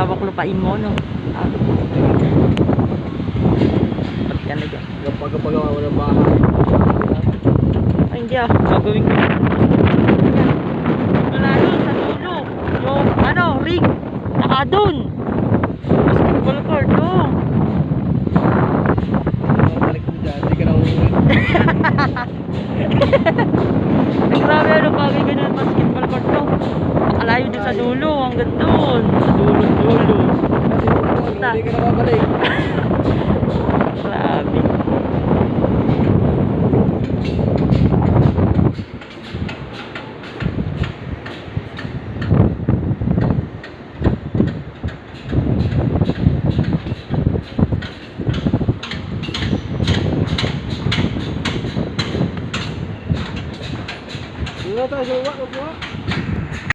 hawak lupain mo, no? Ba't ka na dyan? Pagpagawa mo ng bahay. Ay, hindi ah. Gagawin ko. Wala doon sa dulo. Yung, ano, ring. Naka doon. Basketball court, oh. Balik mo dyan, hindi ka na uuwi. Ay, grabe, ano, bagay ganyan basketball court, no? Nakalayo din sa dulo. Hanggang doon. Sa dulo. Hindi ka na babalik. Grabe. Dito tayo sa uwa.